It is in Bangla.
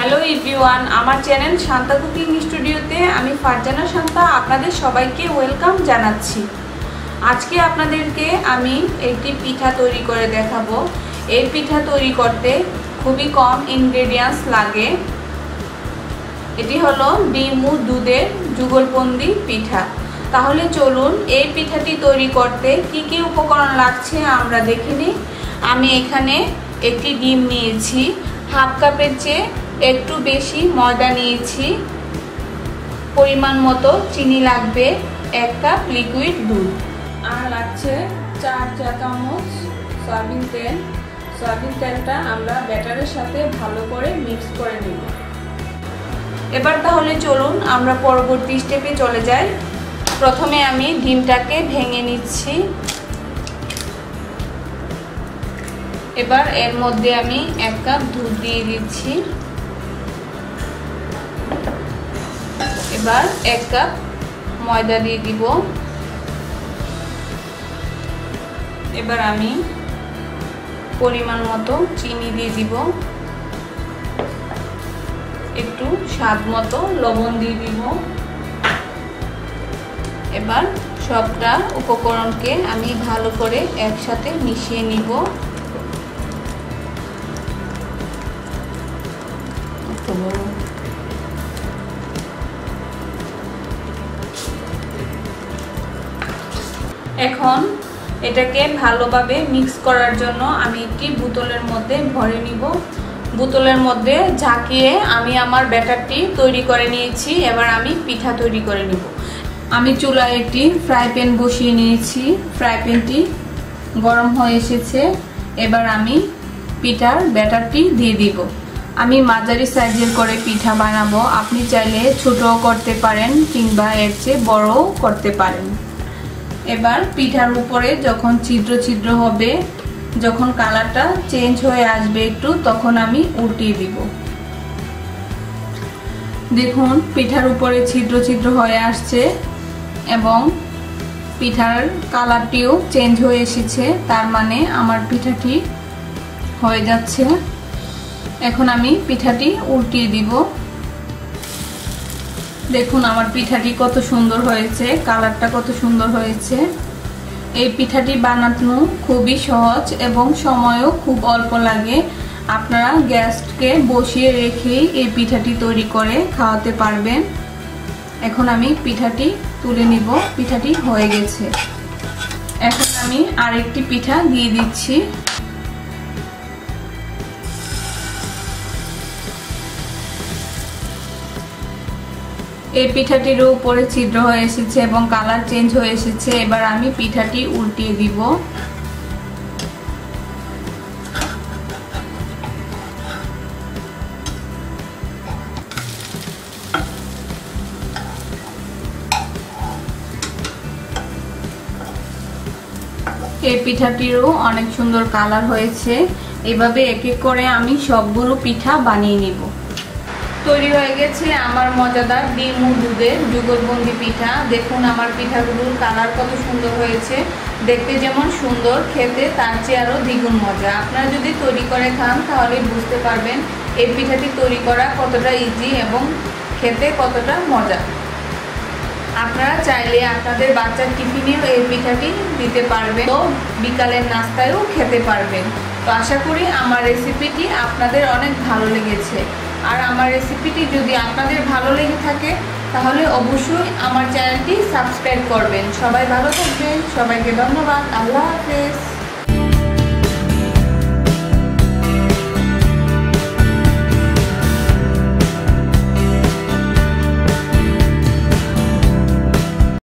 হ্যালো এভরিওয়ান, আমার চ্যানেল শান্তা কুকিং স্টুডিওতে আমি ফারজানা শান্তা আপনাদের সবাইকে ওয়েলকাম জানাচ্ছি। আজকে আপনাদেরকে আমি একটি পিঠা তৈরি করে দেখাবো। এই পিঠা তৈরি করতে খুবই কম ইনগ্রেডিয়েন্টস লাগে। এটি হলো ডিম ও দুধের যুগলবন্দি পিঠা। তাহলে চলুন এই পিঠাটি তৈরি করতে কি কি উপকরণ লাগছে আমরা দেখে নিই। আমি এখানে একটি ডিম নিয়েছি, হাফ কাপের চেয়ে একটু বেশি ময়দা নিয়েছি, পরিমাণ মতো চিনি লাগবে, 1 কাপ লিকুইড দুধ, আর লাগছে 4 চা চামচ সয়াবিন তেল। সয়াবিন তেলটা আমরা ব্যাটারের সাথে ভালো করে মিক্স করে নেব। এবার তাহলে চলুন আমরা পরবর্তী স্টেপে চলে যাই। প্রথমে আমি ডিমটাকে ভেঙে নিচ্ছি। এবার এর মধ্যে আমি 1 কাপ দুধ দিয়ে দিচ্ছি। এবার 1 কাপ ময়দা দিয়ে দিব। এবার আমি পরিমাণ মতো চিনি দিয়ে দিব, একটু স্বাদ মতো লবণ দিয়ে দিব। এবার সবটা উপকরণকে আমি ভালো করে একসাথে মিশিয়ে নিব। এখন এটাকে ভালোভাবে মিক্স করার জন্য আমি একটি বোতলের মধ্যে ভরে নিব। বোতলের মধ্যে ঝাঁকিয়ে আমি আমার ব্যাটারটি তৈরি করে নিয়েছি। এবার আমি পিঠা তৈরি করে নিব। আমি চুলায় একটি ফ্রাই প্যান বসিয়ে নিয়েছি। ফ্রাই প্যানটি গরম হয়ে এসেছে। এবার আমি পিঠার ব্যাটারটি দিয়ে দিব। আমি মাঝারি সাইজের করে পিঠা বানাবো। আপনি চাইলে ছোটও করতে পারেন কিংবা এর চেয়ে বড়ও করতে পারেন। এবার পিঠার উপরে যখন ছিদ্র ছিদ্র হবে, যখন কালারটা চেঞ্জ হয়ে আসবে একটু, তখন আমি উল্টিয়ে দিব। দেখুন পিঠার উপরে ছিদ্র ছিদ্র হয়ে আসছে এবং পিঠার কালারটিও চেঞ্জ হয়ে এসেছে। তার মানে আমার পিঠাটি হয়ে যাচ্ছে। এখন আমি পিঠাটি উল্টিয়ে দিব। দেখুন আমার পিঠাটি কত সুন্দর হয়েছে, কালারটা কত সুন্দর হয়েছে। এই পিঠাটি বানানো খুবই সহজ এবং সময়ও খুব অল্প লাগে। আপনারা গ্যাসকে বসিয়ে রেখেই এই পিঠাটি তৈরি করে খাওয়াতে পারবেন। এখন আমি পিঠাটি তুলে নিব। পিঠাটি হয়ে গেছে। এখন আমি আরেকটি পিঠা দিয়ে দিচ্ছি। এই পিঠাটির উপরে ছিদ্র হয়ে এসেছে এবং কালার চেঞ্জ হয়ে এসেছে। এবার আমি পিঠাটি উল্টিয়ে দিব। এই পিঠাটিরও অনেক সুন্দর কালার হয়েছে। এভাবে এক এক করে আমি সবগুলো পিঠা বানিয়ে নিব। তৈরি হয়ে গেছে আমার মজাদার ডিম ও দুধের যুগলবন্দি পিঠা। দেখুন আমার পিঠাগুলোর কালার কত সুন্দর হয়েছে। দেখতে যেমন সুন্দর, খেতে তার চেয়ে আরও দ্বিগুণ মজা। আপনারা যদি তৈরি করে খান তাহলে বুঝতে পারবেন এই পিঠাটি তৈরি করা কতটা ইজি এবং খেতে কতটা মজা। আপনারা চাইলে আপনাদের বাচ্চার টিফিনেও এই পিঠাটি দিতে পারবেন, তো বিকালের নাস্তায়ও খেতে পারবেন। তো আশা করি আমার রেসিপিটি আপনাদের অনেক ভালো লেগেছে। আর আমার রেসিপিটি যদি আপনাদের ভালো লেগে থাকে তাহলে অবশ্যই আমার চ্যানেলটি সাবস্ক্রাইব করবেন। সবাই ভালো থাকবেন। সবাইকে ধন্যবাদ। আল্লাহ হাফেজ।